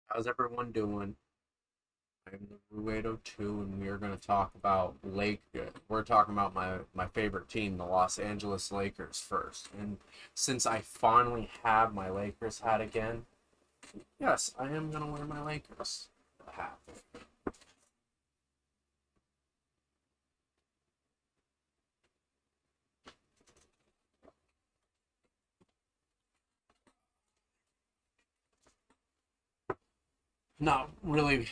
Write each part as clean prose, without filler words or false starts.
How's everyone doing? I'm the Ruedo 2, and we are going to talk about We're talking about my favorite team, the Los Angeles Lakers, first. And since I finally have my Lakers hat again, yes, I am going to wear my Lakers hat. Not really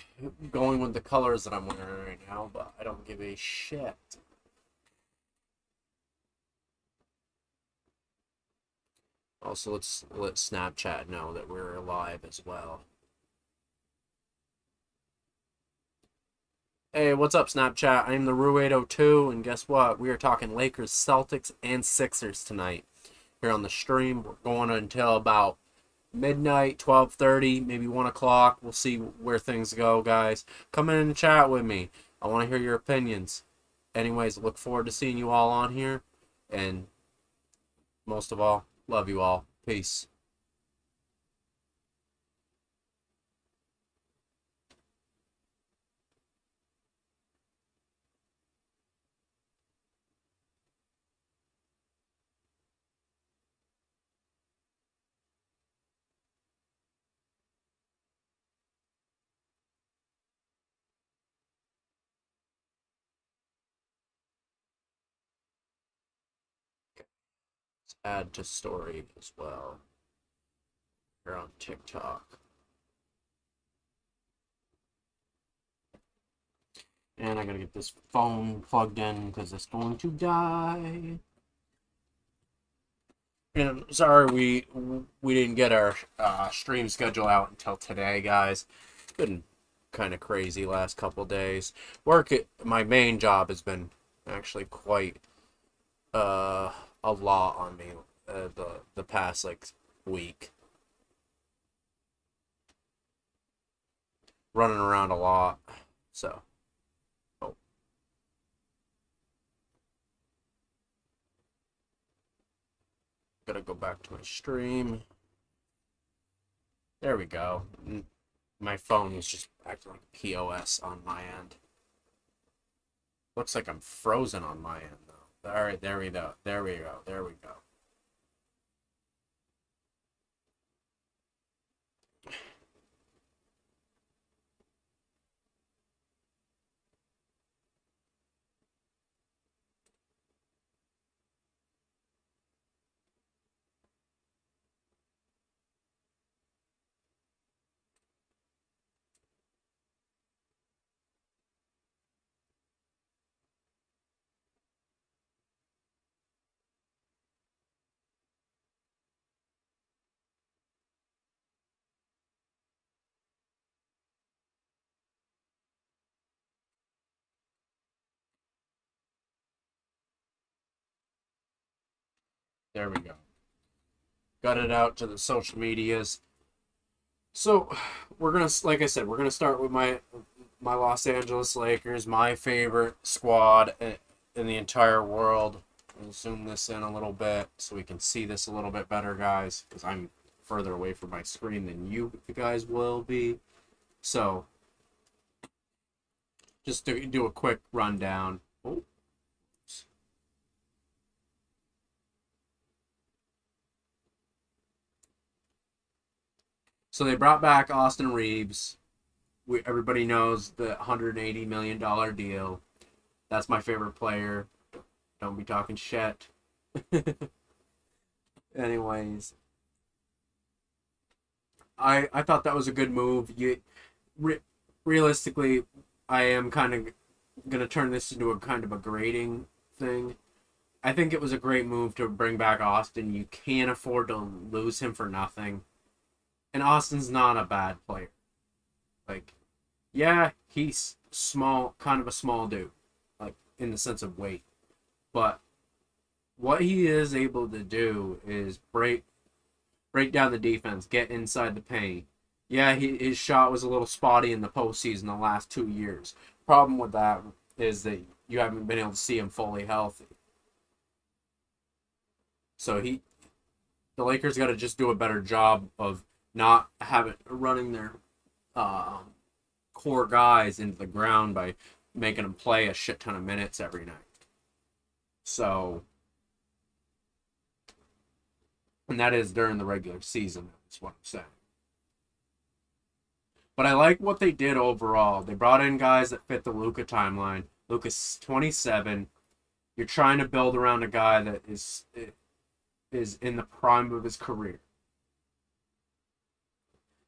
going with the colors that I'm wearing right now, but I don't give a shit. Also, let's let Snapchat know that we're live as well. Hey, what's up, Snapchat? I'm the Ruedo 2, and guess what? We are talking Lakers, Celtics, and Sixers tonight here on the stream. We're going until about midnight, 12:30, maybe 1 o'clock. We'll see where things go, guys. Come in and chat with me. I want to hear your opinions. Anyways, look forward to seeing you all on here, and most of all, love you all. Peace. Let's add to story as well here on TikTok. And I gotta get this phone plugged in because it's going to die. And sorry we didn't get our stream schedule out until today, guys. It's been kind of crazy last couple days. My main job has been actually quite uh, a lot on me the past like week. Running around a lot, so. Oh, gotta go back to my stream. There we go. My phone was just acting like POS on my end. Looks like I'm frozen on my end though. All right, there we go. There we go. There we go. There we go. Got it out to the social medias. So we're gonna, like I said, we're gonna start with my Los Angeles Lakers, my favorite squad in the entire world. I'll zoom this in a little bit so we can see this a little bit better, guys, because I'm further away from my screen than you guys will be. So just to do a quick rundown. Oh, so they brought back Austin Reeves. Everybody knows the $180 million deal. That's my favorite player. Don't be talking shit. Anyways, I thought that was a good move. Re, Realistically, I am kind of gonna turn this into a kind of a grading thing. I think it was a great move to bring back Austin. You can't afford to lose him for nothing. And Austin's not a bad player. Like, yeah, he's small, kind of a small dude, like in the sense of weight. But what he is able to do is break down the defense, get inside the paint. Yeah, his shot was a little spotty in the postseason the last 2 years. Problem with that is that you haven't been able to see him fully healthy. So the Lakers got to just do a better job of not having running um, core guys into the ground by making them play a shit ton of minutes every night. So, and that is during the regular season. That's what I'm saying. But I like what they did overall. They brought in guys that fit the Luka timeline. Luka's 27. You're trying to build around a guy that is in the prime of his career.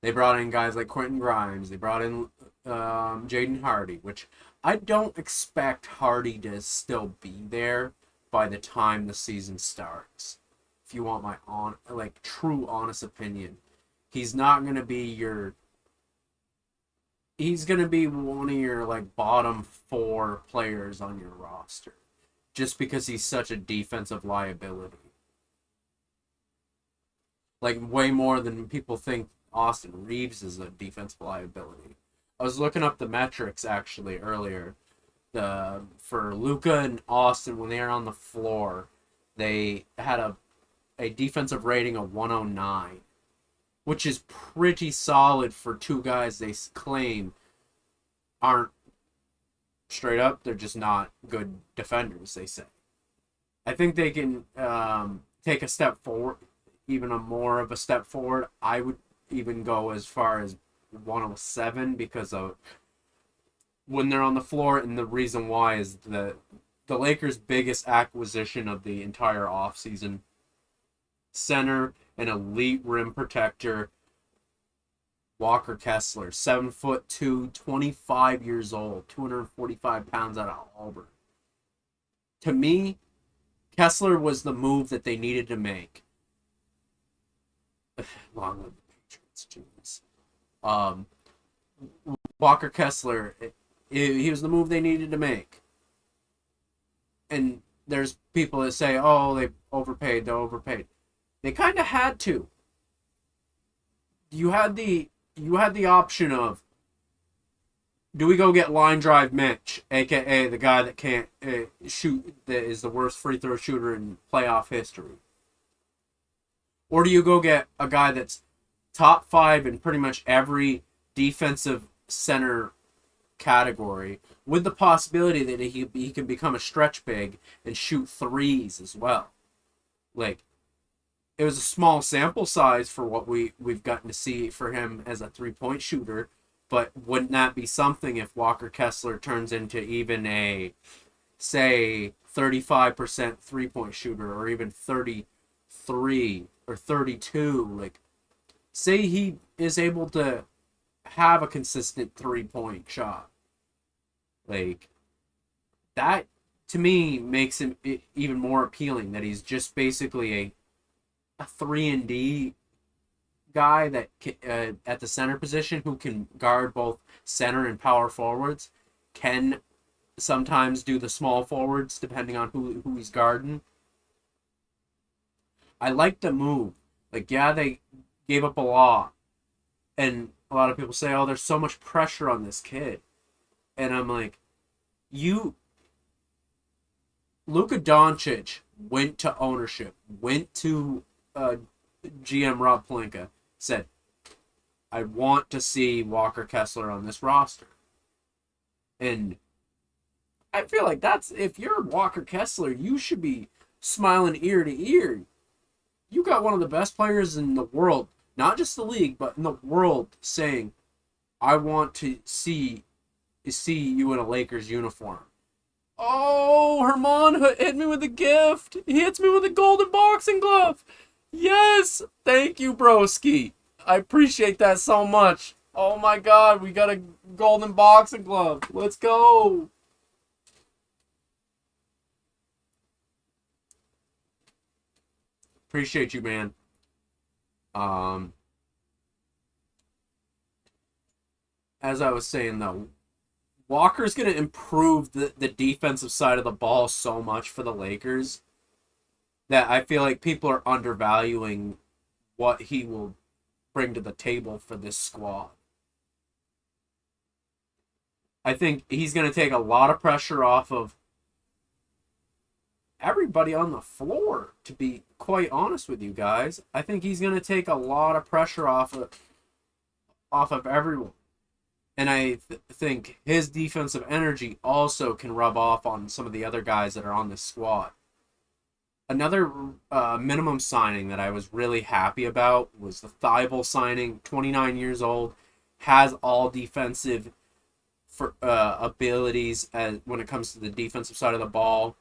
They brought in guys like Quentin Grimes. They brought in Jaden Hardy, which I don't expect Hardy to still be there by the time the season starts. If you want my true honest opinion, he's not gonna be your. He's gonna be one of your bottom 4 players on your roster, just because he's such a defensive liability. Way more than people think Austin Reeves is a defensive liability. I was looking up the metrics actually earlier. For Luka and Austin, when they are on the floor, they had a defensive rating of 109, which is pretty solid for 2 guys they claim aren't straight up. They're just not good defenders, they say. I think they can take a step forward, even more of a step forward. I would even go as far as 107 because of when they're on the floor, and the reason why is the Lakers' biggest acquisition of the entire offseason, center, an elite rim protector, Walker Kessler, 7'2", 25 years old, 245 pounds out of Auburn. To me, Kessler was the move that they needed to make. Long live the Patriots, jeez. Walker Kessler, he was the move they needed to make. And there's people that say, "Oh, they overpaid. They kind of had to. You had the option of, do we go get line drive Mitch, aka the guy that can't shoot, that is the worst free throw shooter in playoff history? Or do you go get a guy that's top 5 in pretty much every defensive center category, with the possibility that he can become a stretch big and shoot threes as well?" It was a small sample size for what we've gotten to see for him as a 3-point shooter, but wouldn't that be something if Walker Kessler turns into even a, say, 35% 3-point shooter, or even 33 or 32? Say he is able to have a consistent 3-point shot. That, to me, makes him even more appealing, that he's just basically a 3-and-D guy that at the center position, who can guard both center and power forwards, can sometimes do the small forwards depending on who he's guarding. I like the move. Yeah, they gave up a lot, and a lot of people say, "Oh, there's so much pressure on this kid," and I'm like, Luka Doncic went to ownership, went to GM Rob Pelinka, said, "I want to see Walker Kessler on this roster." And I feel like if you're Walker Kessler, you should be smiling ear to ear. You got one of the best players in the world, not just the league, but in the world, saying, "I want to see you in a Lakers uniform." Oh, Herman hit me with a gift. He hits me with a golden boxing glove. Yes, thank you, broski. I appreciate that so much. Oh my God, we got a golden boxing glove. Let's go. Appreciate you, man. As I was saying though, Walker's going to improve the defensive side of the ball so much for the Lakers that I feel like people are undervaluing what he will bring to the table for this squad. I think he's going to take a lot of pressure off of everybody on the floor, to be quite honest with you guys. I think he's going to take a lot of pressure off of everyone. And I think his defensive energy also can rub off on some of the other guys that are on this squad. Another minimum signing that I was really happy about was the Thibault signing. 29 years old, has all defensive abilities when it comes to the defensive side of the ball.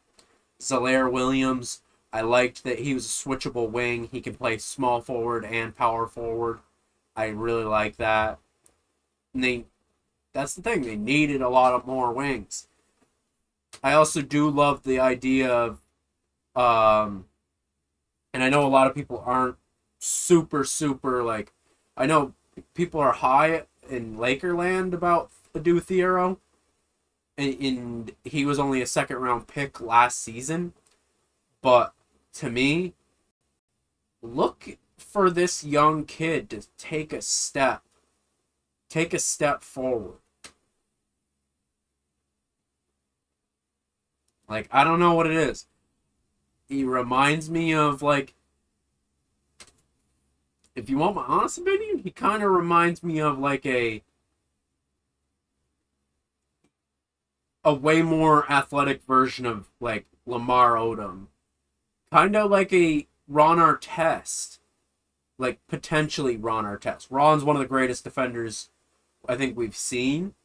Zalaire Williams, I liked that he was a switchable wing. He can play small forward and power forward. I really like that. And that's the thing. They needed a lot of more wings. I also do love the idea of, and I know a lot of people aren't super like. I know people are high in Lakerland about Adu Thiero, and he was only a second round pick last season. But to me, look for this young kid to take a step forward. Like, I don't know what it is. He reminds me of, like, if you want my honest opinion, he kind of reminds me of like a way more athletic version of like Lamar Odom. Kind of like a Ron Artest. Like, potentially Ron Artest. Ron's one of the greatest defenders I think we've seen,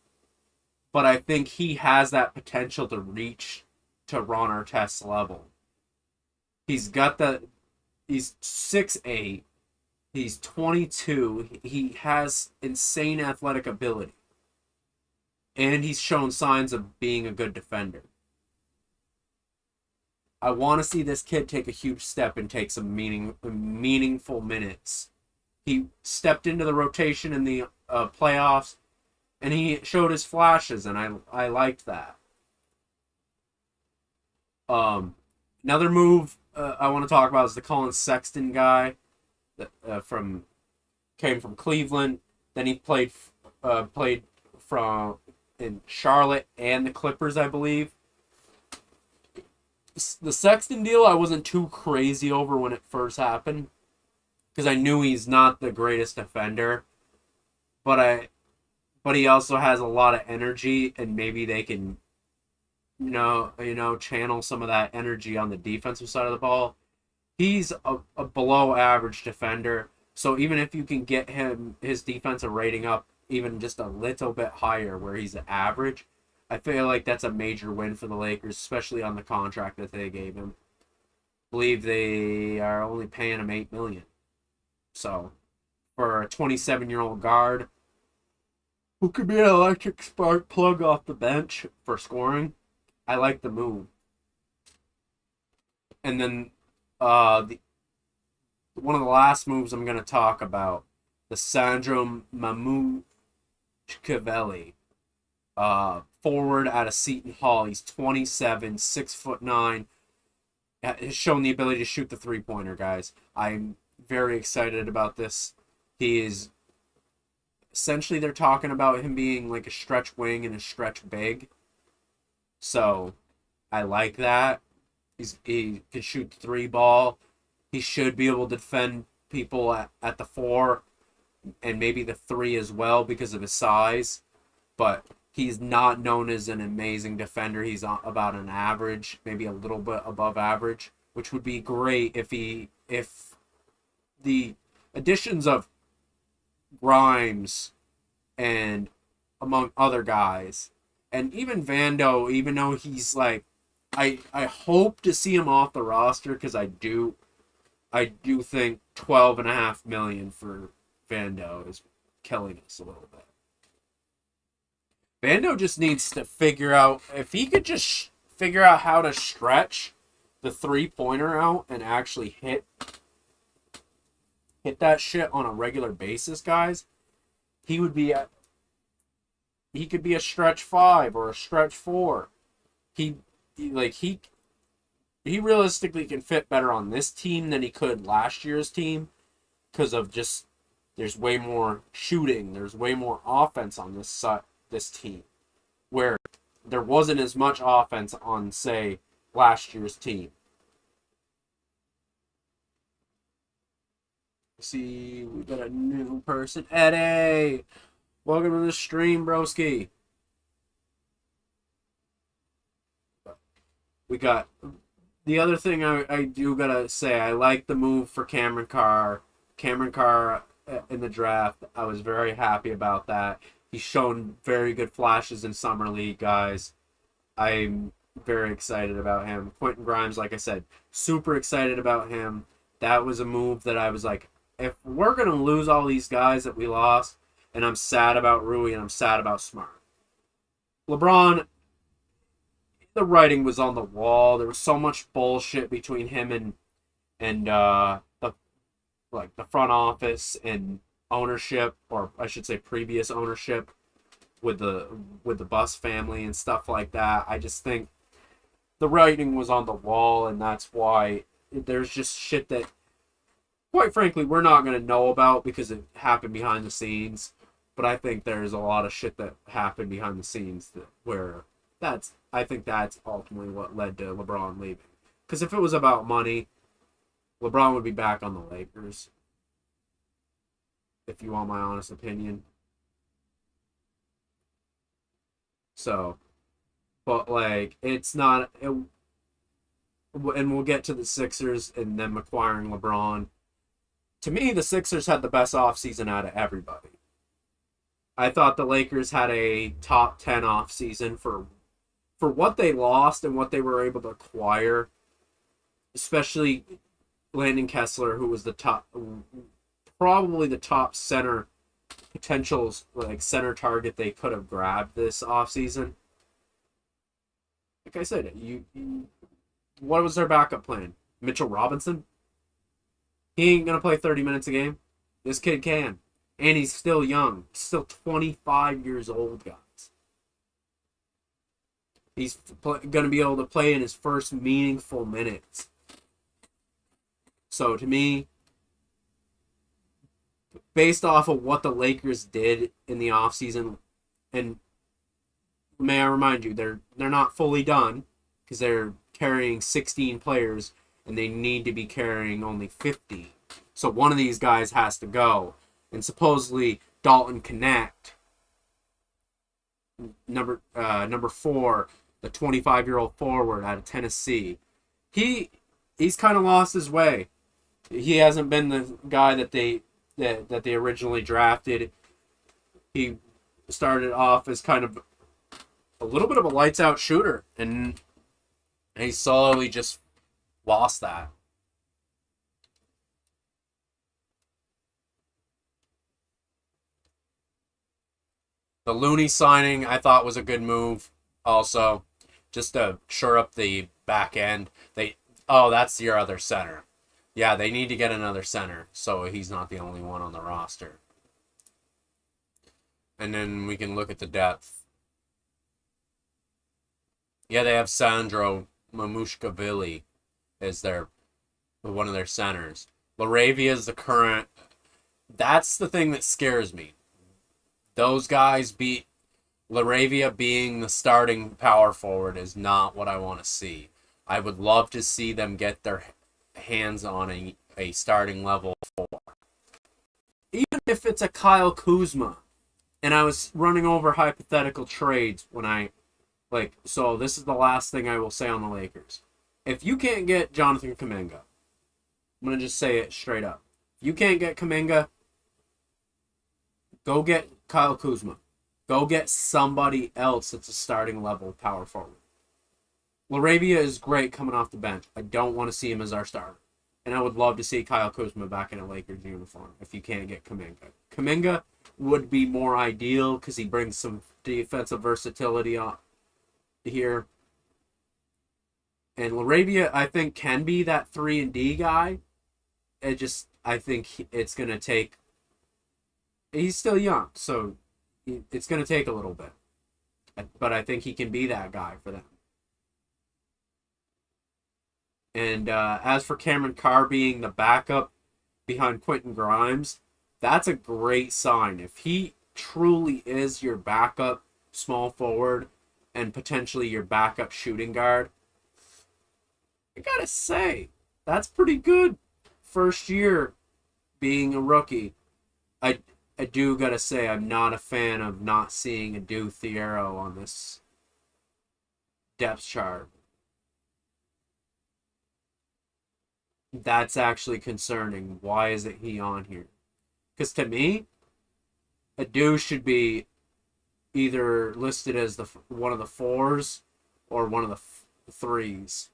but I think he has that potential to reach to Ron Artest's level. He's got the he's 6'8". He's 22. He has insane athletic ability. And he's shown signs of being a good defender. I want to see this kid take a huge step and take some meaningful minutes. He stepped into the rotation in the playoffs, and he showed his flashes, and I liked that. Another move I want to talk about is the Colin Sexton guy that came from Cleveland. Then he played from in Charlotte and the Clippers, I believe. The Sexton deal I wasn't too crazy over when it first happened, because I knew he's not the greatest defender, but he also has a lot of energy, and maybe they can channel some of that energy on the defensive side of the ball. He's a below average defender, so even if you can get his defensive rating up even just a little bit higher where he's average, I feel like that's a major win for the Lakers, especially on the contract that they gave him. I believe they are only paying him $8 million. So, for a 27-year-old guard who could be an electric spark plug off the bench for scoring, I like the move. And then one of the last moves I'm going to talk about, the Sandro Mamukelele, forward out of Seton Hall. He's 27, 6'9". Has shown the ability to shoot the three-pointer, guys. I'm very excited about this. He is essentially, they're talking about him being like a stretch wing and a stretch big. So I like that. He can shoot the three ball. He should be able to defend people at the four and maybe the three as well because of his size. But he's not known as an amazing defender. He's about an average, maybe a little bit above average, which would be great if the additions of Grimes and among other guys, and even Vando, even though he's like, I hope to see him off the roster because I do think $12.5 million for Vando is killing us a little bit. Vando just needs to figure out, if he could just figure out how to stretch the three-pointer out and actually hit that shit on a regular basis, guys, he could be a stretch 5 or a stretch 4. He realistically can fit better on this team than he could last year's team because of just there's way more shooting, there's way more offense on this team, where there wasn't as much offense on, say, last year's team. See, we got a new person. Eddie! Welcome to the stream, broski. We got the other thing I do gotta say. I like the move for Cameron Carr. Cameron Carr in the draft. I was very happy about that. He's shown very good flashes in summer league, guys. I'm very excited about him. Quentin Grimes, like I said, super excited about him. That was a move that I was like, if we're gonna lose all these guys that we lost, and I'm sad about Rui and I'm sad about Smart. LeBron, the writing was on the wall. There was so much bullshit between him and the front office and ownership, or I should say previous ownership, with the Bus family and stuff like that. I just think the writing was on the wall, and that's why there's just shit that, quite frankly, we're not going to know about because it happened behind the scenes. But I think there's a lot of shit that happened behind the scenes I think that's ultimately what led to LeBron leaving. Because if it was about money, LeBron would be back on the Lakers. If you want my honest opinion. So, but like, it's not. And we'll get to the Sixers and them acquiring LeBron. To me, the Sixers had the best offseason out of everybody. I thought the Lakers had a top 10 offseason for what they lost and what they were able to acquire, especially Landon Kessler, who was probably the top center potentials, like center target they could have grabbed this offseason. Like I said, what was their backup plan? Mitchell Robinson? He ain't gonna play 30 minutes a game. This kid can. And he's still young. Still 25 years old, guys. He's going to be able to play in his first meaningful minutes. So, to me, based off of what the Lakers did in the offseason, and may I remind you, they're not fully done because they're carrying 16 players and they need to be carrying only 50. So, one of these guys has to go. And supposedly Dalton Connect, number 4, the 25-year-old forward out of Tennessee, he's kind of lost his way. He hasn't been the guy that they originally drafted. He started off as kind of a little bit of a lights out shooter, and he slowly just lost that. The Looney signing, I thought, was a good move also, just to shore up the back end. That's your other center. Yeah, they need to get another center, so he's not the only one on the roster. And then we can look at the depth. Yeah, they have Sandro Mamushkavili as one of their centers. Laravia is the current. That's the thing that scares me. Those guys Laravia being the starting power forward is not what I want to see. I would love to see them get their hands on a starting level 4. Even if it's a Kyle Kuzma. And I was running over hypothetical trades so this is the last thing I will say on the Lakers. If you can't get Jonathan Kuminga, I'm going to just say it straight up. If you can't get Kuminga, go get Kyle Kuzma. Go get somebody else that's a starting level power forward. Laravia is great coming off the bench. I don't want to see him as our starter. And I would love to see Kyle Kuzma back in a Lakers uniform if you can't get Kuminga. Kuminga would be more ideal because he brings some defensive versatility on here. And Laravia, I think, can be that 3-and-D guy. I think it's going to take... He's still young, so it's going to take a little bit. But I think he can be that guy for them. And as for Cameron Carr being the backup behind Quentin Grimes, that's a great sign. If he truly is your backup small forward and potentially your backup shooting guard, I gotta say, that's pretty good. First year being a rookie. I do gotta say I'm not a fan of not seeing a Adu Thiero on this depth chart. That's actually concerning. Why isn't he on here? Because to me, Adu should be either listed as the one of the fours or one of the threes,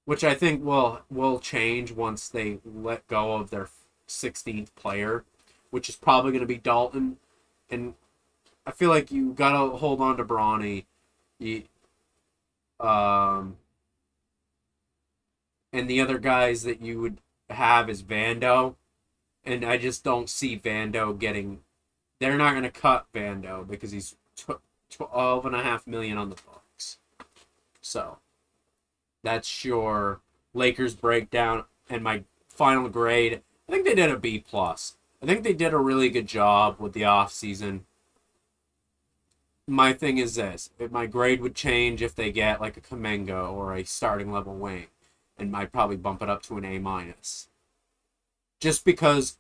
which I think will change once they let go of their 16th player, which is probably going to be Dalton. And I feel like you got to hold on to Bronny. Um, and the other guys that you would have is Vando. And I just don't see Vando getting. They're not going to cut Vando because he's $12.5 million on the books. So that's your Lakers breakdown. And my final grade, I think they did a B plus. I think they did a really good job with the offseason. My thing is this: my grade would change if they get like a Kamenga or a starting level wing, and I'd probably bump it up to an A minus. Just because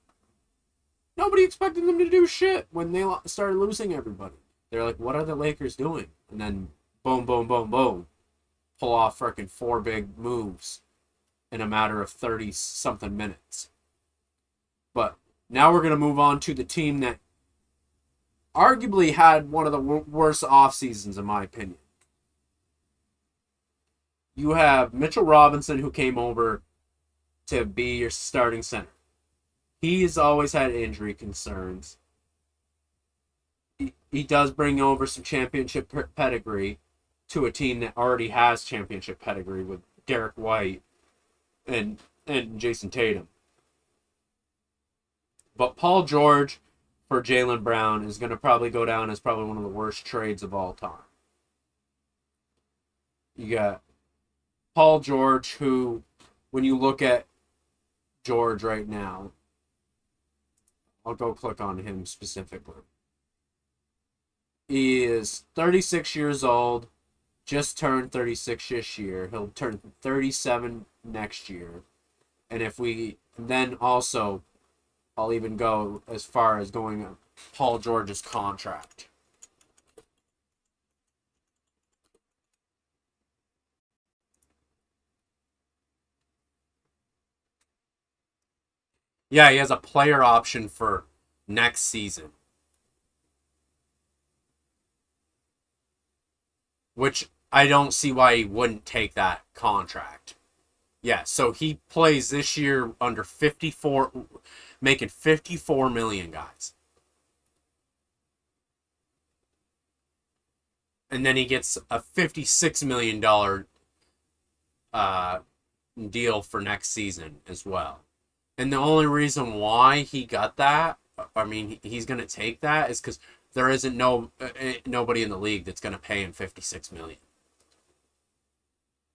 nobody expected them to do shit when they started losing everybody. They're like, what are the Lakers doing? And then boom, boom, boom, boom. Pull off freaking 4 big moves in a matter of 30-something minutes. But now we're going to move on to the team that arguably had one of the worst off seasons, in my opinion. You have Mitchell Robinson, who came over to be your starting center. He's always had injury concerns. He does bring over some championship pedigree to a team that already has championship pedigree with Derek White and Jason Tatum. But Paul George for Jaylen Brown is going to probably go down as probably one of the worst trades of all time. You got Paul George, who, when you look at George right now, I'll go click on him specifically. He is 36 years old, just turned 36 this year. He'll turn 37 next year. And if we then also, I'll even go as far as going Paul George's contract. Yeah, he has a player option for next season, which I don't see why he wouldn't take that contract. Yeah, so he plays this year under 54, making 54 million, guys. And then he gets a $56 million deal for next season as well. And the only reason why he got that, I mean, he's going to take that, is because there isn't nobody in the league that's going to pay him $56 million.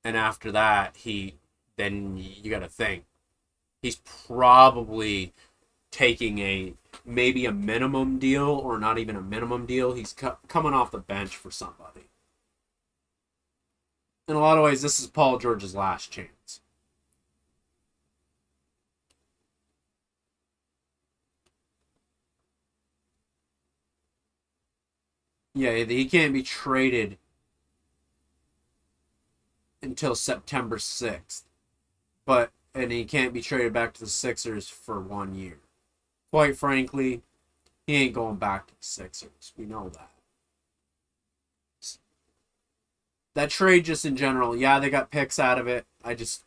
And after that, then you got to think he's probably taking maybe a minimum deal, or not even a minimum deal. He's coming off the bench for somebody. In a lot of ways, this is Paul George's last chance. Yeah, he can't be traded until September 6th. And he can't be traded back to the Sixers for 1 year. Quite frankly, he ain't going back to the Sixers. We know that. That trade, just in general, yeah, they got picks out of it.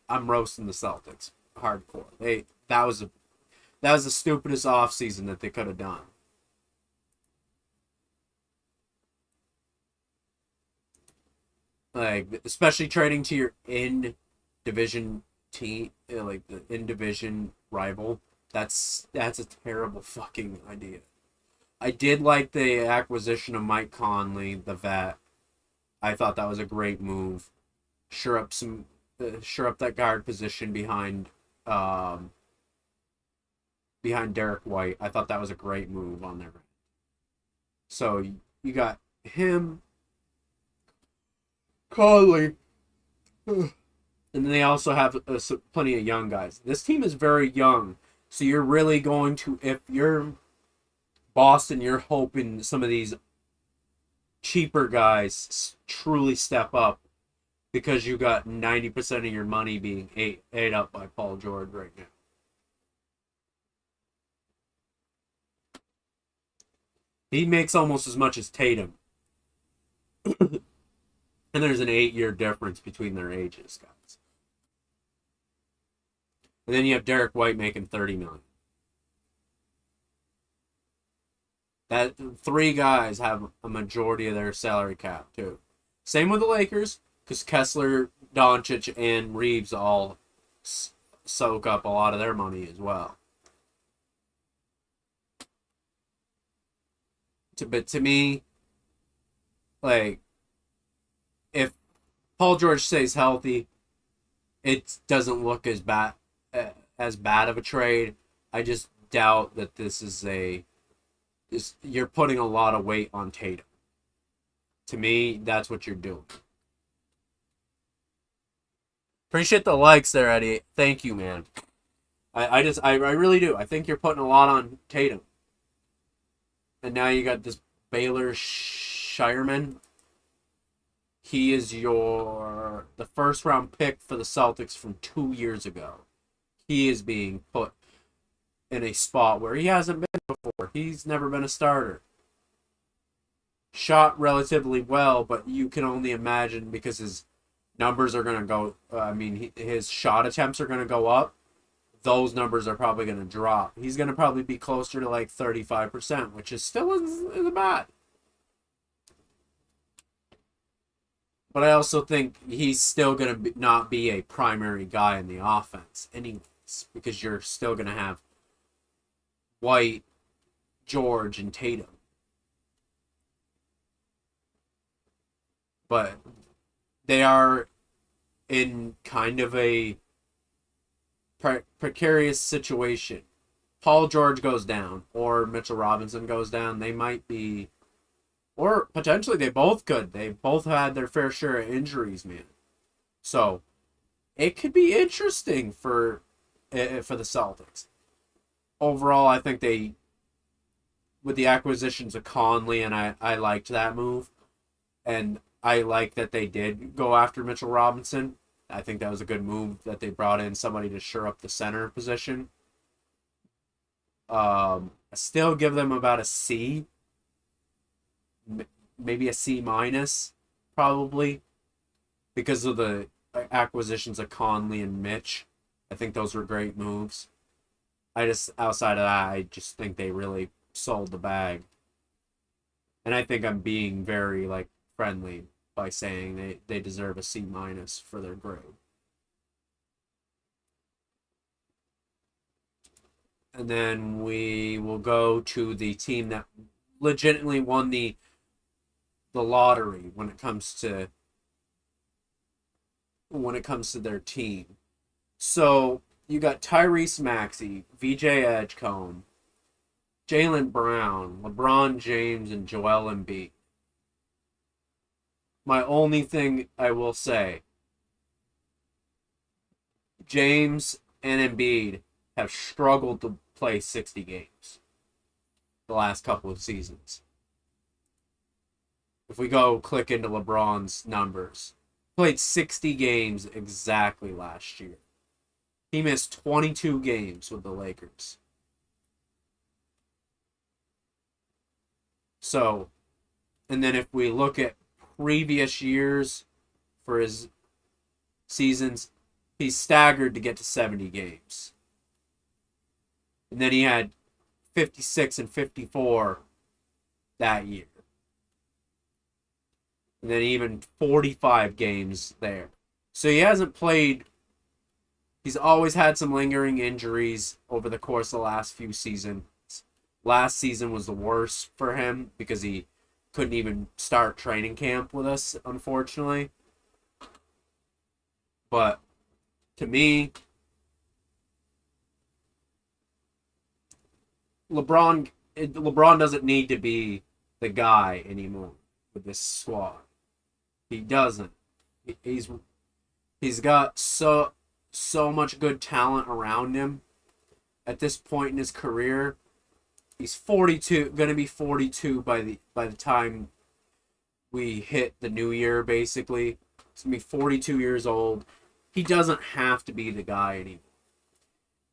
I'm roasting the Celtics hardcore. That was the stupidest offseason that they could have done. Like, especially trading to your in-division team, like the in-division rival. That's a terrible fucking idea. I did like the acquisition of Mike Conley, the vet. I thought that was a great move. Shore up that guard position behind Derek White. I thought that was a great move on their end. So you got him, Conley, and then they also have plenty of young guys. This team is very young, so you're really going to, if you're Boston, you're hoping some of these cheaper guys truly step up because you got 90% of your money being ate up by Paul George right now. He makes almost as much as Tatum. And there's an 8-year difference between their ages, guys. And then you have Derek White making $30 million. That 3 guys have a majority of their salary cap too. Same with the Lakers, because Kessler, Doncic, and Reeves all soak up a lot of their money as well. But to me, like, if Paul George stays healthy, it doesn't look as bad of a trade. I just doubt that this is you're putting a lot of weight on Tatum. To me, that's what you're doing. Appreciate the likes there, Eddie. Thank you, man. I really do. I think you're putting a lot on Tatum. And now you got this Baylor Shireman. He is the first round pick for the Celtics from 2 years ago. He is being put in a spot where he hasn't been before. He's never been a starter. Shot relatively well, but you can only imagine because his numbers are going to go. His shot attempts are going to go up. Those numbers are probably going to drop. He's going to probably be closer to like 35%, which is still isn't bad. But I also think he's still going to not be a primary guy in the offense anyways, because you're still going to have White, George, and Tatum. But they are in kind of a precarious situation. Paul George goes down, or Mitchell Robinson goes down. They might be, or potentially they both could. They both had their fair share of injuries, man. So it could be interesting for the Celtics. Overall, I think with the acquisitions of Conley, and I liked that move, and I like that they did go after Mitchell Robinson. I think that was a good move that they brought in somebody to shore up the center position. I still give them about a C, maybe a C minus, probably, because of the acquisitions of Conley and Mitch. I think those were great moves. Outside of that, I just think they really sold the bag. And I think I'm being very, friendly by saying they deserve a C minus for their grade. And then we will go to the team that legitimately won the lottery when it comes to their team. So you got Tyrese Maxey, VJ Edgecombe, Jaylen Brown, LeBron James, and Joel Embiid. My only thing I will say, James and Embiid have struggled to play 60 games the last couple of seasons. If we go click into LeBron's numbers, played 60 games exactly last year. He missed 22 games with the Lakers. So, and then if we look at previous years for his seasons, he's staggered to get to 70 games. And then he had 56 and 54 that year. And then even 45 games there. So he hasn't played. He's always had some lingering injuries over the course of the last few seasons. Last season was the worst for him because he couldn't even start training camp with us, unfortunately. But to me, LeBron doesn't need to be the guy anymore with this squad. He doesn't. He's got so much good talent around him at this point in his career He's 42, going to be 42 by the time we hit the new year. Basically, he's going to be 42 years old. He doesn't have to be the guy anymore.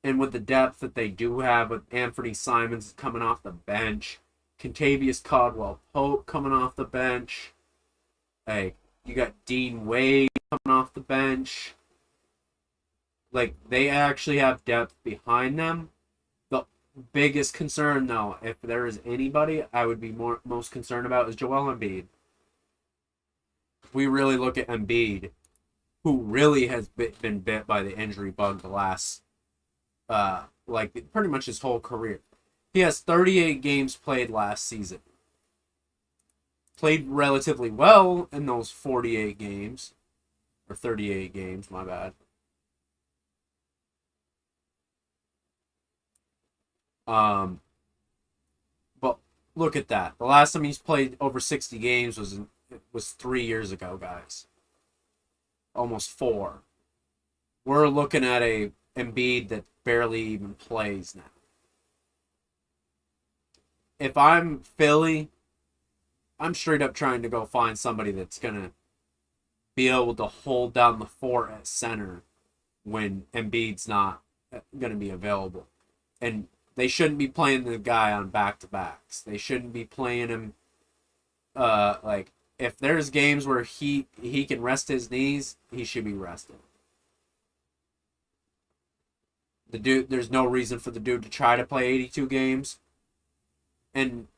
And with the depth that they do have, with Anthony Simons coming off the bench, Contavious Caldwell-Pope coming off the bench, like, you got Dean Wade coming off the bench. Like, they actually have depth behind them. The biggest concern, though, if there is anybody I would be most concerned about, is Joel Embiid. If we really look at Embiid, who really has been bit by the injury bug the last, pretty much his whole career. He has 38 games played last season. Played relatively well in those 48 games. Or 38 games, my bad. But look at that. The last time he's played over 60 games was 3 years ago, guys. Almost 4. We're looking at a Embiid that barely even plays now. If I'm Philly, I'm straight up trying to go find somebody that's going to be able to hold down the fort at center when Embiid's not going to be available. And they shouldn't be playing the guy on back-to-backs. They shouldn't be playing him, if there's games where he can rest his knees, he should be rested. The dude, there's no reason for the dude to try to play 82 games. And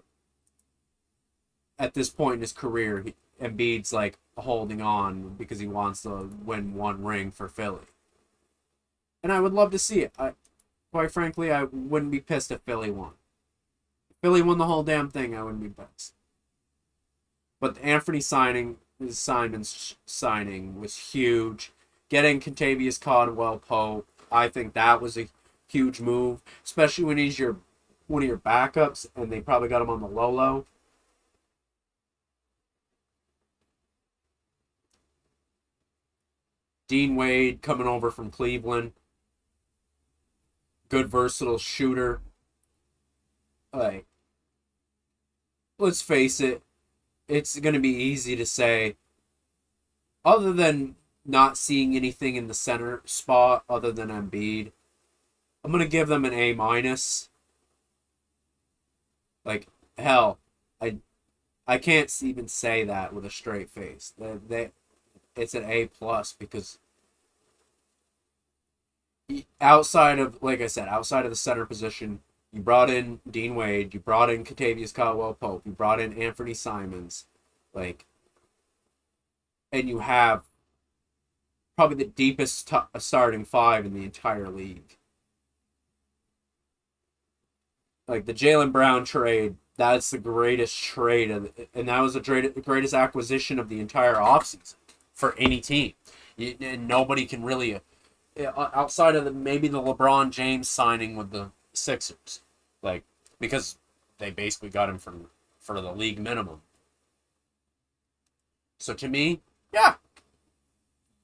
at this point in his career, Embiid's like holding on because he wants to win one ring for Philly. And I would love to see it. Quite frankly, I wouldn't be pissed if Philly won. If Philly won the whole damn thing, I wouldn't be pissed. But the Anthony Simons signing was huge. Getting Contavious Caldwell-Pope, I think that was a huge move, especially when he's one of your backups, and they probably got him on the low. Dean Wade coming over from Cleveland. Good versatile shooter. Like, let's face it, it's going to be easy to say, other than not seeing anything in the center spot other than Embiid, I'm going to give them an A-. Like, hell, I can't even say that with a straight face. It's an A+ because outside of, like I said, outside of the center position, you brought in Dean Wade, you brought in Contavious Caldwell-Pope, you brought in Anthony Simons, and you have probably the deepest starting 5 in the entire league. Like, the Jaylen Brown trade, that's the greatest trade, and that was the greatest acquisition of the entire offseason for any team. And nobody can really, outside of maybe the LeBron James signing with the Sixers, because they basically got him for the league minimum. So to me, yeah,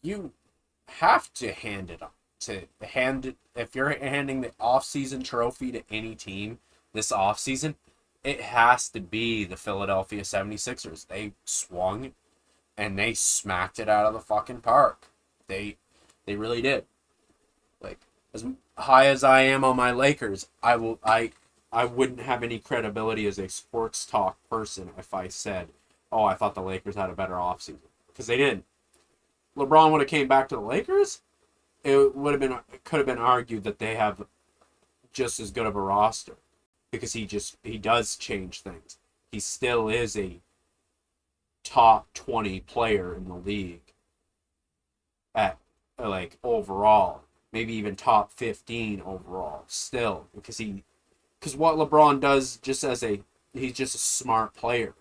you have to hand it up. If you're handing the offseason trophy to any team this offseason, it has to be the Philadelphia 76ers. They swung and they smacked it out of the fucking park. They really did. As high as I am on my Lakers, I wouldn't have any credibility as a sports talk person if I said, oh, I thought the Lakers had a better offseason. Because they didn't. LeBron would have came back to the Lakers, it could have been argued that they have just as good of a roster. Because he does change things. He still is a top 20 player in the league at overall, maybe even top 15 overall still, because what LeBron does, he's just a smart player.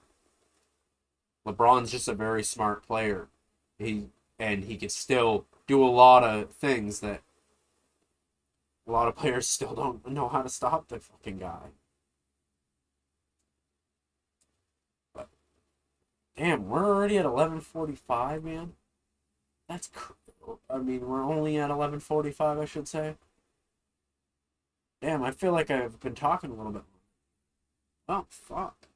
LeBron's just a very smart player. He can still do a lot of things that a lot of players still don't know how to stop the fucking guy. But damn, we're already at 11:45, man. We're only at 11:45, I should say. Damn, I feel like I've been talking a little bit. Oh, fuck.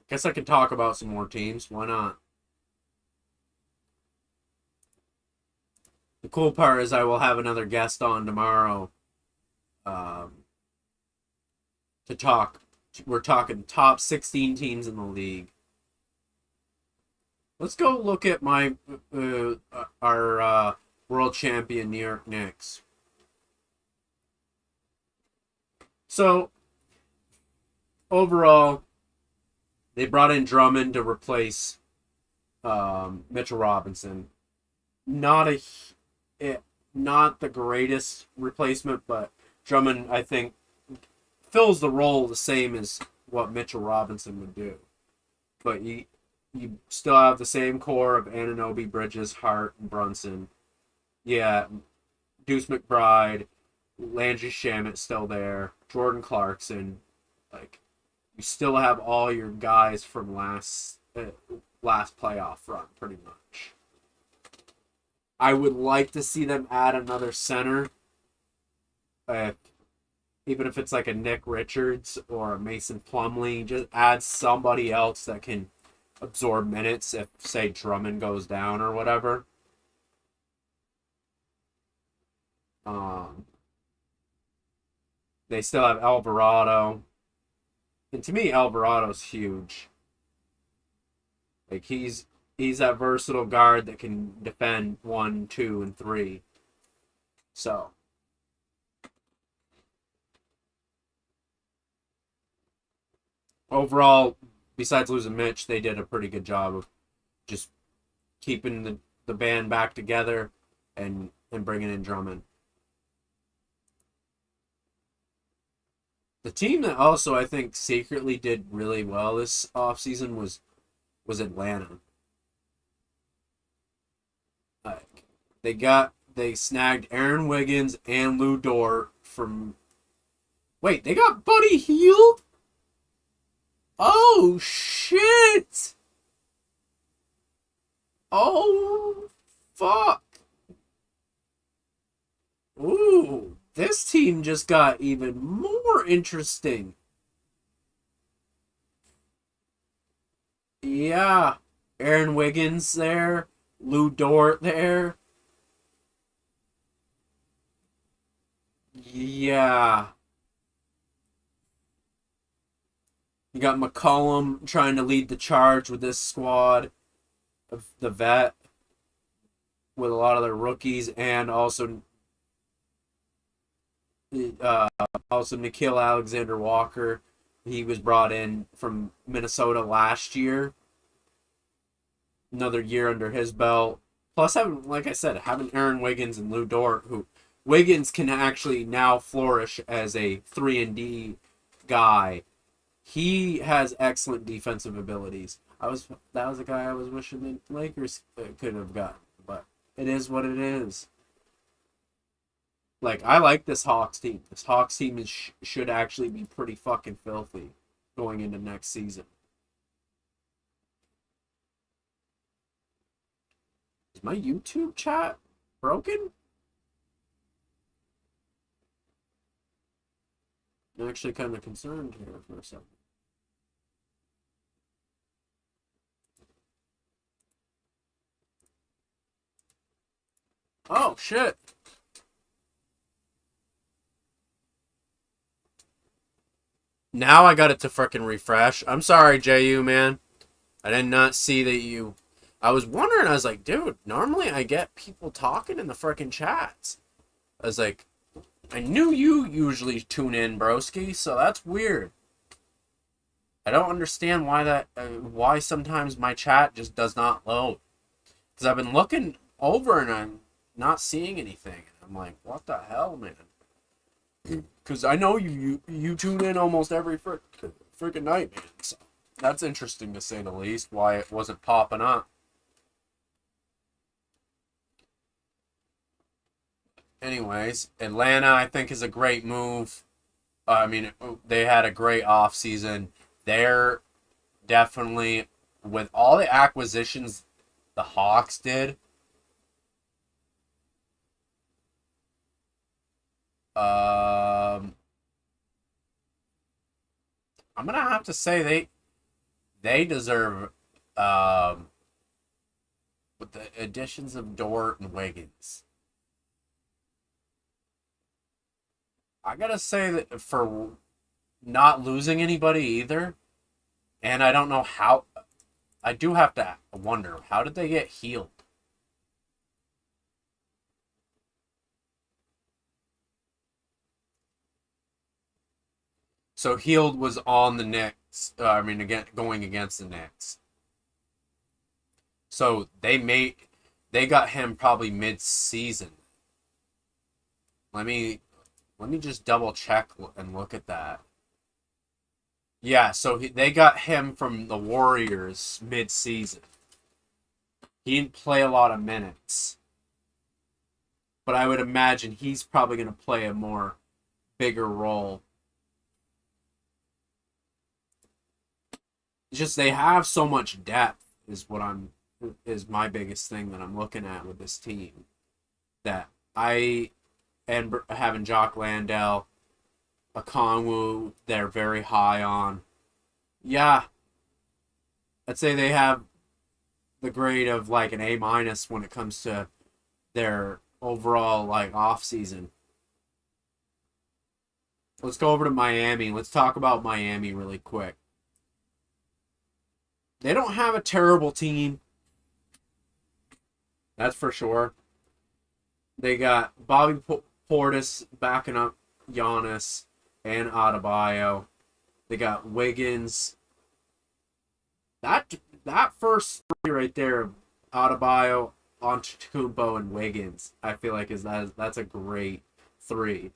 Guess I could talk about some more teams. Why not? The cool part is I will have another guest on tomorrow um, to talk. We're talking top 16 teams in the league. Let's go look at my our world champion New York Knicks. So overall, they brought in Drummond to replace Mitchell Robinson. Not a not the greatest replacement, but Drummond I think fills the role the same as what Mitchell Robinson would do. But you still have the same core of Anunoby, Bridges, Hart, and Brunson. Yeah, Deuce McBride, Landry Shamet still there, Jordan Clarkson. Like you still have all your guys from last playoff run, pretty much. I would like to see them add another center, uh, even if it's like a Nick Richards or a Mason Plumlee. Just add somebody else that can absorb minutes if, say, Drummond goes down or whatever. Um, they still have Alvarado, and to me, Alvarado's huge. Like he's that versatile guard that can defend 1, 2, and 3. So overall, besides losing Mitch, they did a pretty good job of just keeping the band back together and bringing in Drummond. The team that also I think secretly did really well this offseason was Atlanta. Like they snagged Aaron Wiggins and Lou Dort from. Wait, they got Buddy Hield? Oh shit! Oh fuck! Ooh, this team just got even more interesting. Yeah, Aaron Wiggins there, Lou Dort there. Yeah, you got McCollum trying to lead the charge with this squad of the vet with a lot of their rookies and uh, also Nikhil Alexander Walker. He was brought in from Minnesota last year. Another year under his belt. Plus, having, like I said, having Aaron Wiggins and Lou Dort, who Wiggins can actually now flourish as a 3 and D guy. He has excellent defensive abilities. That was a guy I was wishing the Lakers could have gotten, but it is what it is. Like I like this Hawks team. This Hawks team should actually be pretty fucking filthy going into next season. Is my YouTube chat broken? I'm actually kind of concerned here for a second. Oh shit! Now I got it to frickin' refresh. I'm sorry, JU, man. I did not see that you. I was wondering, I was like, dude, normally I get people talking in the frickin' chats. I was like, I knew you usually tune in, broski, so that's weird. I don't understand why sometimes my chat just does not load. Because I've been looking over and I'm not seeing anything. I'm like, what the hell, man? Because I know you tune in almost every freaking night, man. So that's interesting to say the least. Why it wasn't popping up. Anyways, Atlanta I think is a great move. I mean, they had a great off season. They're definitely with all the acquisitions the Hawks did, um, I'm gonna have to say they deserve, um, with the additions of Dort and Wiggins. I gotta say that for not losing anybody either, and I don't know how. I do have to wonder how did they get healed. So healed was on the Knicks. I mean, again, going against the Knicks. So they got him probably mid-season. Let me let me just double check and look at that. Yeah, so they got him from the Warriors mid-season. He didn't play a lot of minutes, but I would imagine he's probably going to play a more bigger role. It's just they have so much depth is my biggest thing that I'm looking at with this team. That I and having Jock Landale, a Kongwu, they're very high on. Yeah, I'd say they have the grade of like an A minus when it comes to their overall like off season. Let's go over to Miami. Let's talk about Miami really quick. They don't have a terrible team, that's for sure. They got Bobby Portis backing up Giannis and Adebayo. They got Wiggins. That first three right there, Adebayo, Antetokounmpo, and Wiggins, I feel like that's a great three.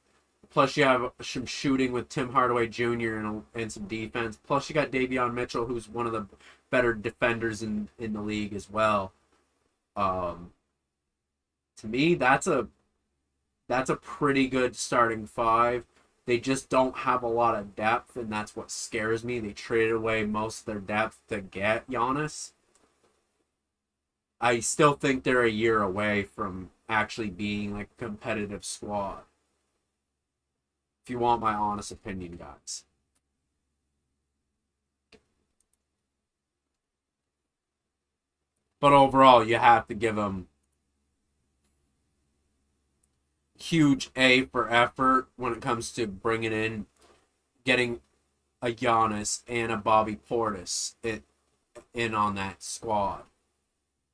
Plus you have some shooting with Tim Hardaway Jr. and some defense. Plus you got Davion Mitchell, who's one of the better defenders in the league as well. Um, to me, that's a pretty good starting five. They just don't have a lot of depth, and that's what scares me. They traded away most of their depth to get Giannis. I still think they're a year away from actually being like a competitive squad. If you want my honest opinion, guys. But overall, you have to give them huge A for effort when it comes to bringing in, getting a Giannis and a Bobby Portis in on that squad.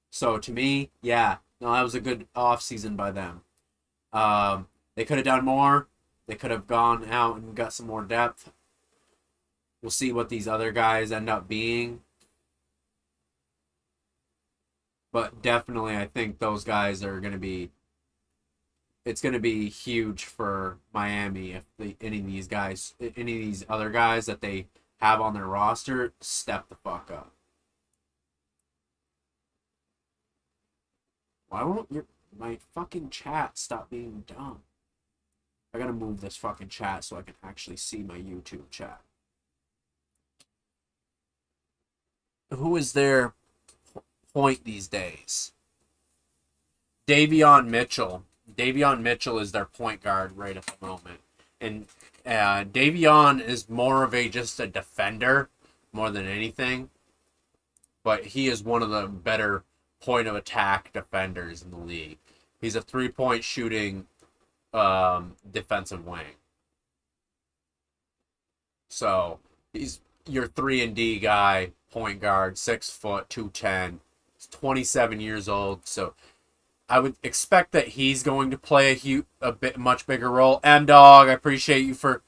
So to me, yeah, no, that was a good offseason by them. They could have done more. They could have gone out and got some more depth. We'll see what these other guys end up being. But definitely, I think those guys are going to be. It's going to be huge for Miami if any of these other guys that they have on their roster step the fuck up. Why won't my fucking chat stop being dumb? I gotta move this fucking chat so I can actually see my YouTube chat. Who is their point these days? Davion Mitchell. Davion Mitchell is their point guard right at the moment. And Davion is more of just a defender more than anything. But he is one of the better point of attack defenders in the league. He's a 3-point shooting defensive wing. So he's your 3-and-D guy, point guard, 6 foot, 210. He's 27 years old. So I would expect that he's going to play a bit much bigger role. M Dog, I appreciate you for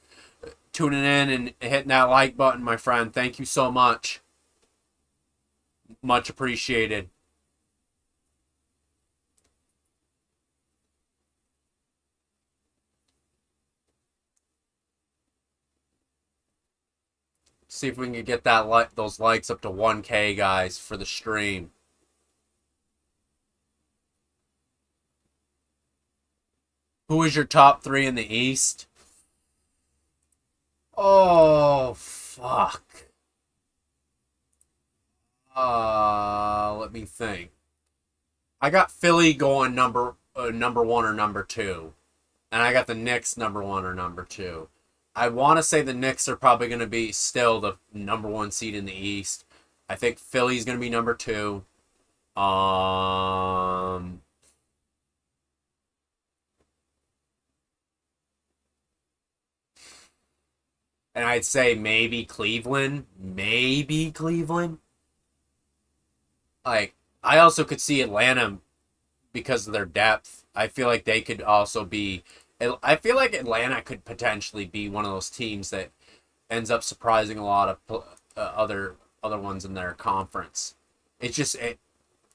tuning in and hitting that like button, my friend. Thank you so much. Much appreciated. See if we can get those likes up to 1K, guys, for the stream. Who is your top three in the East? Oh, fuck. Let me think. I got Philly going number one or number two, and I got the Knicks number one or number two. I want to say the Knicks are probably going to be still the number one seed in the East. I think Philly's going to be number two. Um, and I'd say maybe Cleveland. Maybe Cleveland. Like, I also could see Atlanta because of their depth. I feel like they could also be. I feel like Atlanta could potentially be one of those teams that ends up surprising a lot of other ones in their conference. It's just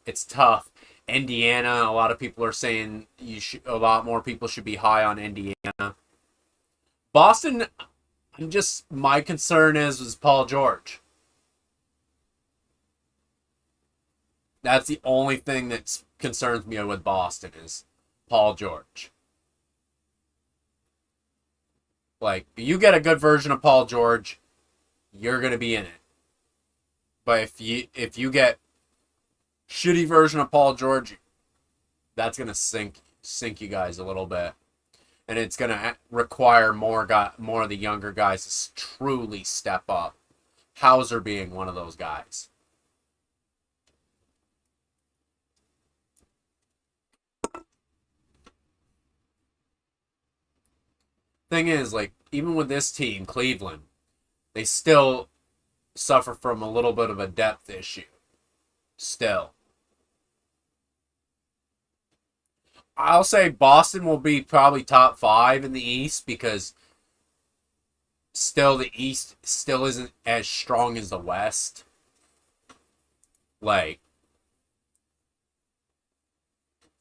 it's tough. Indiana, a lot of people are saying a lot more people should be high on Indiana. Boston, I'm just my concern is Paul George. That's the only thing that concerns me with Boston is Paul George. Like, you get a good version of Paul George, you're gonna be in it. But if you get shitty version of Paul George, that's gonna sink you guys a little bit, and it's gonna require more of the younger guys to truly step up. Hauser being one of those guys. Thing is, like, even with this team, Cleveland, they still suffer from a little bit of a depth issue. Still. I'll say Boston will be probably top five in the East because still the East still isn't as strong as the West. Like,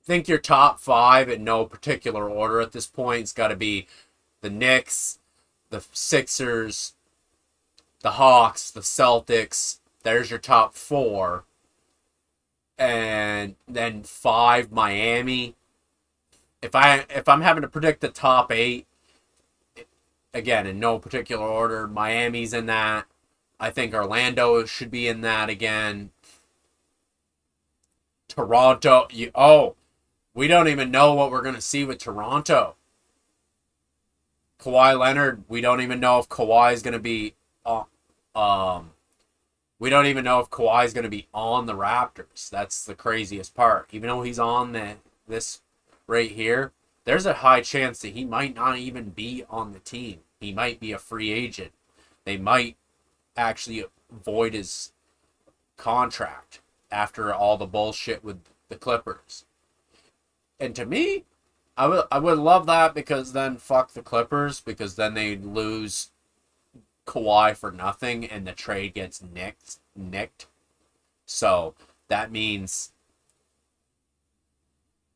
think your top five in no particular order at this point. It's got to be the Knicks, the Sixers, the Hawks, the Celtics. There's your top four. And then five, Miami. If I'm having to predict the top eight, again, in no particular order, Miami's in that. I think Orlando should be in that again. Toronto, we don't even know what we're going to see with Toronto. Kawhi Leonard, we don't even know if Kawhi is going to be we don't even know if Kawhi is going to be on the Raptors. That's the craziest part. Even though he's on this right here, there's a high chance that he might not even be on the team. He might be a free agent. They might actually void his contract after all the bullshit with the Clippers. And to me, I would love that because then fuck the Clippers because then they lose Kawhi for nothing and the trade gets nicked. So that means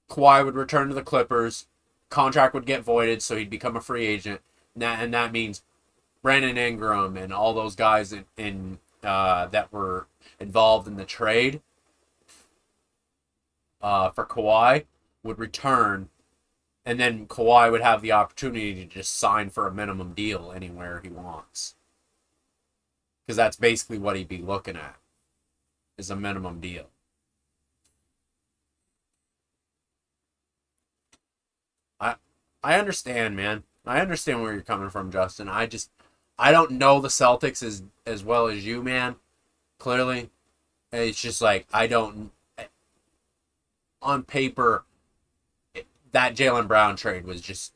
Kawhi would return to the Clippers, contract would get voided, so he'd become a free agent, and that means Brandon Ingram and all those guys in that were involved in the trade for Kawhi would return, and then Kawhi would have the opportunity to just sign for a minimum deal anywhere he wants. Because that's basically what he'd be looking at, is a minimum deal. I understand, man. I understand where you're coming from, Justin. I don't know the Celtics as well as you, man. Clearly. It's just like, I don't... On paper, that Jaylen Brown trade was just...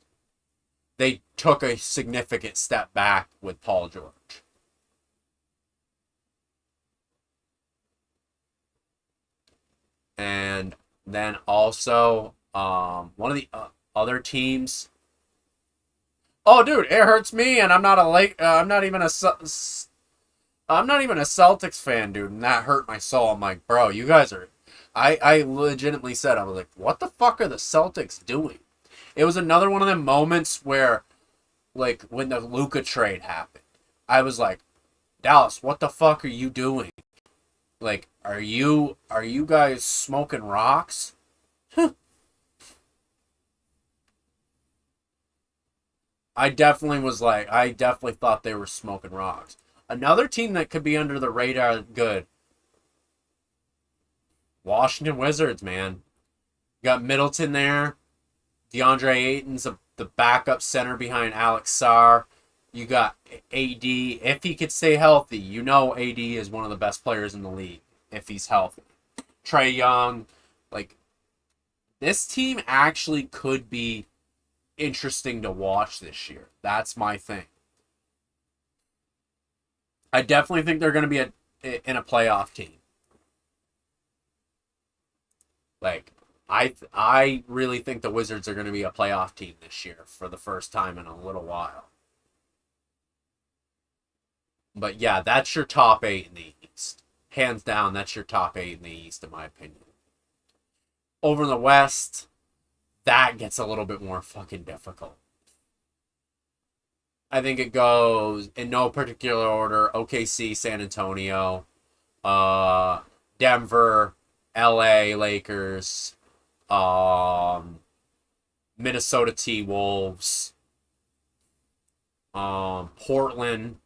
They took a significant step back with Paul George. And then also, one of the other teams. Oh, dude, it hurts me, and I'm not I'm not even a Celtics fan, dude, and that hurt my soul. I'm like, bro, you guys are. I legitimately said, I was like, what the fuck are the Celtics doing? It was another one of them moments where, like, when the Luka trade happened, I was like, Dallas, what the fuck are you doing? Like, are you guys smoking rocks? I definitely thought they were smoking rocks. Another team that could be under the radar good, Washington Wizards, man. You got Middleton there. DeAndre Ayton's the backup center behind Alex Sarr. You got AD. If he could stay healthy, you know AD is one of the best players in the league if he's healthy. Trae Young. Like, this team actually could be interesting to watch this year. That's my thing. I definitely think they're going to be in a playoff team. Like, I really think the Wizards are going to be a playoff team this year for the first time in a little while. But yeah, that's your top 8 in the East. Hands down, that's your top 8 in the East, in my opinion. Over in the West, that gets a little bit more fucking difficult. I think it goes in no particular order: OKC, San Antonio, Denver, LA, Lakers, Minnesota T-Wolves, Portland,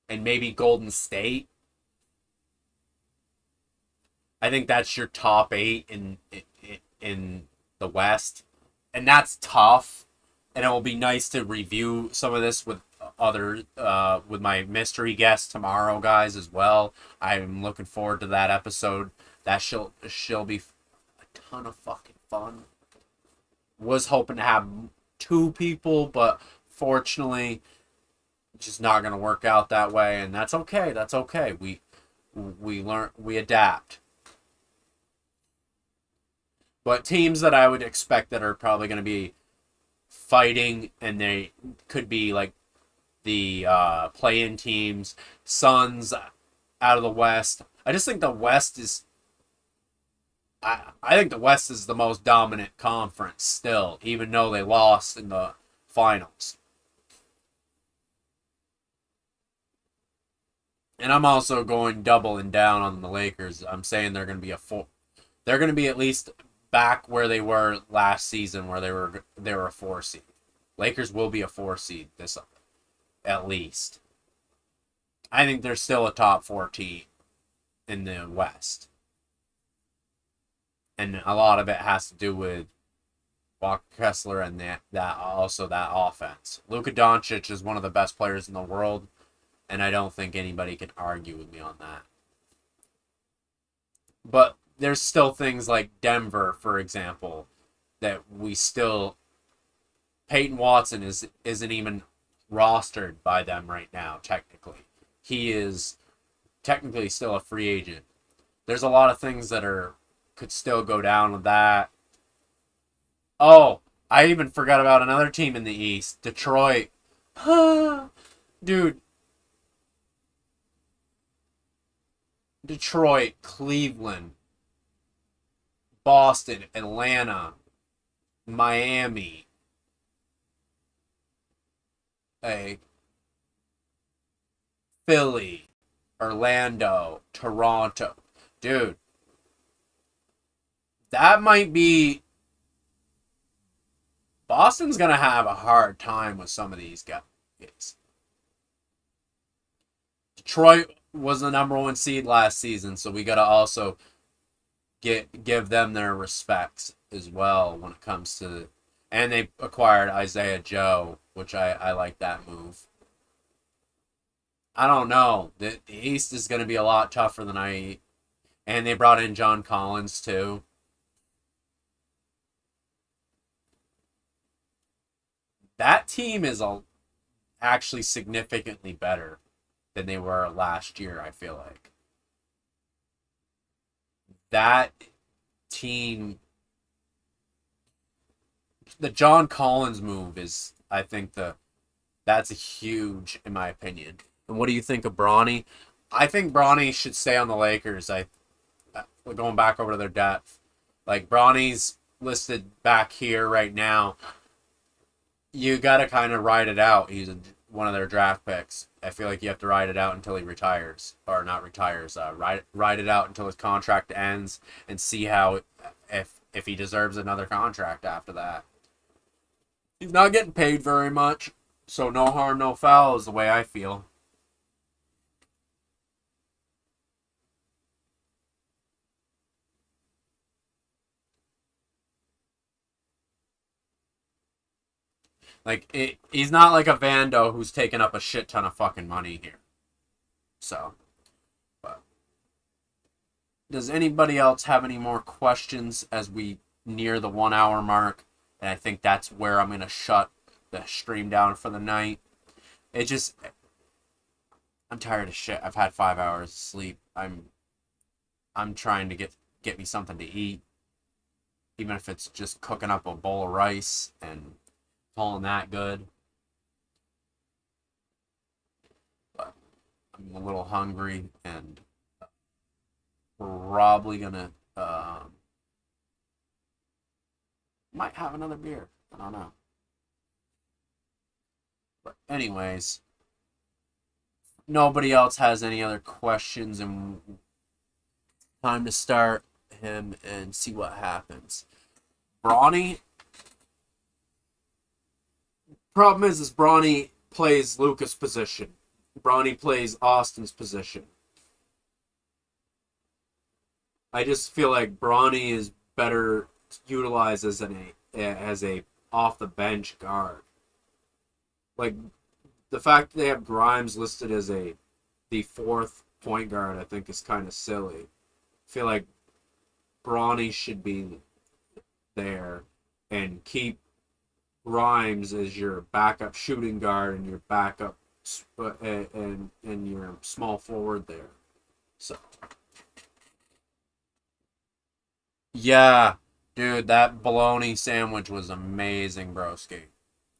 and maybe Golden State. I think that's your top 8 in the West, and that's tough. And it will be nice to review some of this with with my mystery guest tomorrow, guys, as well. I'm looking forward to that episode. That she'll be a ton of fucking fun. Was hoping to have 2 people, but fortunately, just not gonna work out that way, and that's okay. That's okay. We learn, we adapt. But teams that I would expect that are probably going to be fighting, and they could be like the play-in teams, Suns out of the West. I just think the West is... I think the West is the most dominant conference still, even though they lost in the finals. And I'm also going doubling down on the Lakers. I'm saying they're going to be they're going to be at least back where they were last season, where they were a 4 seed. Lakers will be a 4 seed this at least. I think they're still a top 4 team in the West, and a lot of it has to do with Walker Kessler and that offense. Luka Doncic is one of the best players in the world, and I don't think anybody can argue with me on that. But there's still things like Denver, for example, that we still... Peyton Watson isn't even rostered by them right now, technically. He is technically still a free agent. There's a lot of things that could still go down with that. Oh, I even forgot about another team in the East. Detroit. Dude. Detroit, Cleveland, Boston, Atlanta, Miami, Philly, Orlando, Toronto. Dude, that might be... Boston's going to have a hard time with some of these guys. Detroit was the number 1 seed last season, so we got to also give them their respects as well when it comes to... And they acquired Isaiah Joe, which I like that move. I don't know. The East is going to be a lot tougher than And they brought in John Collins, too. That team is actually significantly better than they were last year, I feel like. That team... The John Collins move is, I think, that's a huge, in my opinion. And what do you think of Bronny? I think Bronny should stay on the Lakers. Going back over to their depth. Like, Bronny's listed back here right now. You got to kind of ride it out. He's one of their draft picks. I feel like you have to ride it out until he retires. Or not retires. Ride it out until his contract ends and see how... If he deserves another contract after that. He's not getting paid very much. So no harm, no foul is the way I feel. He's not like a Vando who's taking up a shit ton of fucking money here. So, but does anybody else have any more questions as we near the 1 hour mark? And I think that's where I'm gonna shut the stream down for the night. It just, I'm tired of shit. I've had 5 hours of sleep. I'm trying to get me something to eat, even if it's just cooking up a bowl of rice and calling that good. But I'm a little hungry and probably gonna might have another beer. I don't know. But anyways, nobody else has any other questions, and time to start him and see what happens. Brawny. Problem is Brawny plays Lucas' position. Brawny plays Austin's position. I just feel like Brawny is better utilized as a off the bench guard. Like the fact that they have Grimes listed as the fourth point guard, I think is kind of silly. I feel like Brawny should be there and keep Grimes as your backup shooting guard and your backup and your small forward there. So yeah, dude, that bologna sandwich was amazing, broski.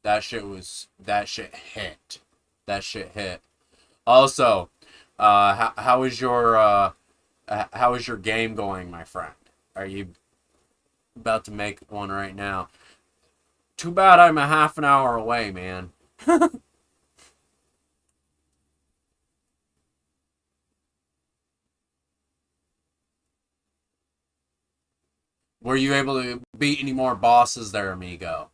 That shit hit. That shit hit. Also, how is your game going, my friend? Are you about to make one right now? Too bad I'm a half an hour away, man. Were you able to beat any more bosses there, amigo?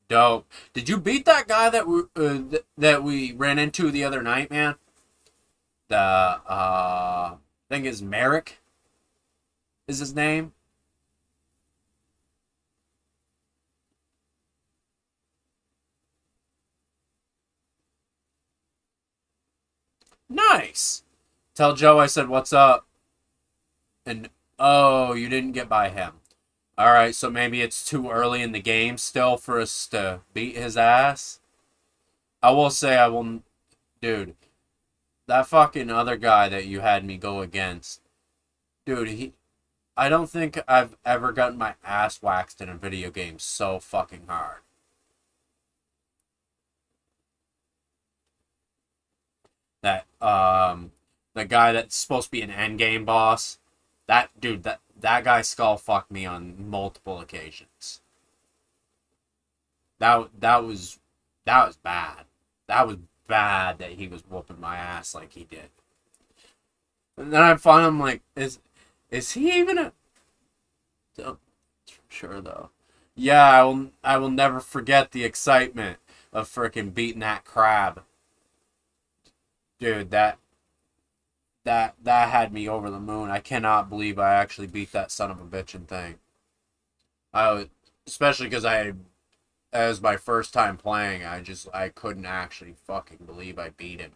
Dope. Did you beat that guy that we ran into the other night, man? The I think it's Merrick is his name. Nice. Tell Joe I said what's up. And oh, you didn't get by him. All right, so maybe it's too early in the game still for us to beat his ass. I will say dude, that fucking other guy that you had me go against. Dude, I don't think I've ever gotten my ass waxed in a video game so fucking hard. That the guy that's supposed to be an endgame boss, that guy skull fucked me on multiple occasions. That was bad. That was bad that he was whooping my ass like he did. And then I find him like, is he even a? Sure though. Yeah, I will never forget the excitement of freaking beating that crab. Dude, that had me over the moon. I cannot believe I actually beat that son of a bitchin' thing. Especially because as my first time playing, I couldn't actually fucking believe I beat him.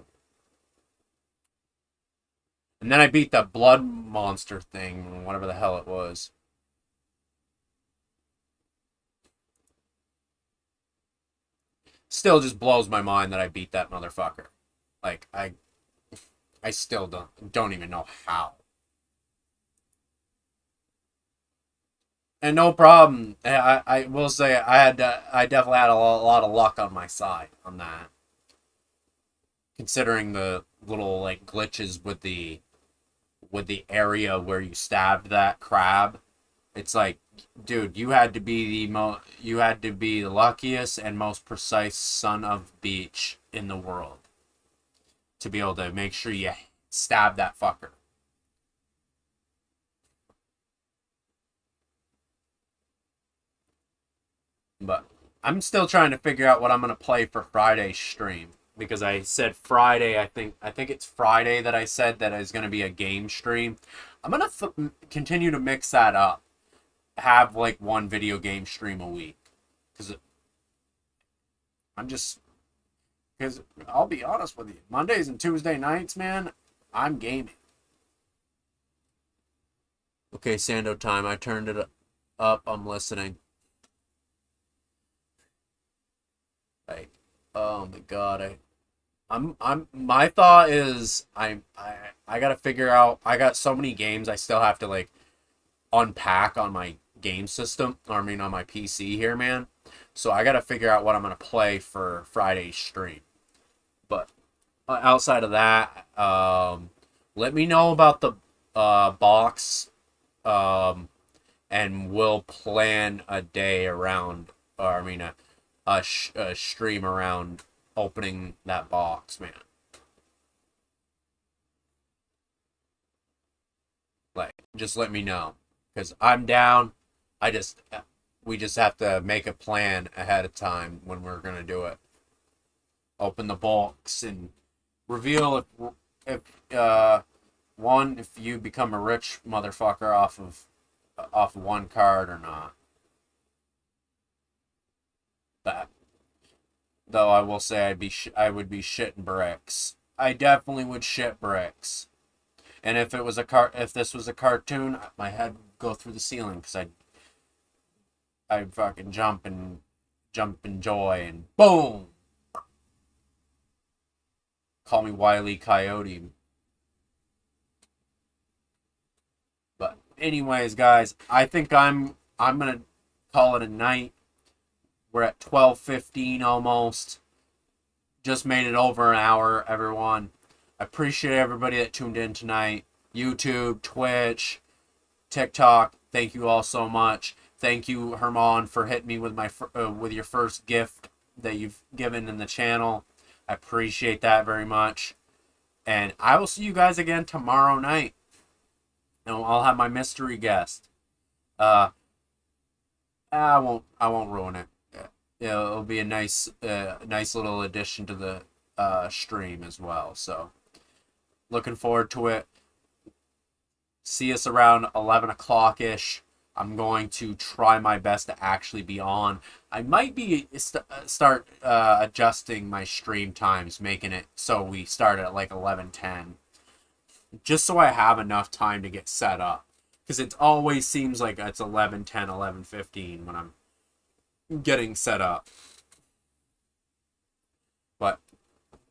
And then I beat that blood monster thing, whatever the hell it was. Still just blows my mind that I beat that motherfucker. Like I still don't even know how. And no problem. I will say I definitely had a lot of luck on my side on that. Considering the little like glitches with the area where you stabbed that crab, it's like, dude, you had to be the luckiest and most precise son of beach in the world to be able to make sure you stab that fucker. But I'm still trying to figure out what I'm gonna play for Friday's stream because I said Friday. I think it's Friday that I said that is gonna be a game stream. I'm gonna continue to mix that up. Have like one video game stream a week because I'm just because I'll be honest with you, Mondays and Tuesday nights, man, I'm gaming. Okay, Sando time. I turned it up. I'm listening. Like, oh my god, my thought is I gotta figure out. I got so many games I still have to like unpack on my game system. Or I mean on my PC here, man. So I gotta figure out what I'm gonna play for Friday's stream. But outside of that, let me know about the box, and we'll plan a day around. Or I mean a stream around opening that box, man. Like, just let me know, because I'm down. I just we just have to make a plan ahead of time when we're gonna do it. Open the box and reveal if one if you become a rich motherfucker off of one card or not. That though I will say I would be shitting bricks. I definitely would shit bricks. And if this was a cartoon, my head would go through the ceiling because I'd fucking jump in joy and boom. Call me Wile E. Coyote. But anyways, guys, I think I'm gonna call it a night. We're at 12:15 almost. Just made it over an hour, everyone. I appreciate everybody that tuned in tonight. YouTube, Twitch, TikTok. Thank you all so much. Thank you, Herman, for hitting me with with your first gift that you've given in the channel. I appreciate that very much. And I will see you guys again tomorrow night. And I'll have my mystery guest. I won't ruin it. It'll be a nice little addition to the stream as well. So looking forward to it. See us around 11 o'clock ish. I'm going to try my best to actually be on. I might be start adjusting my stream times, making it so we start at like 11:10, just so I have enough time to get set up. Because it always seems like it's 11:10, 11:15 when I'm getting set up. But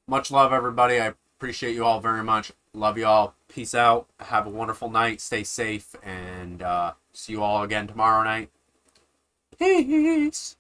much love, everybody. I appreciate you all very much. Love you all. Peace out. Have a wonderful night. Stay safe. And see you all again tomorrow night. Peace.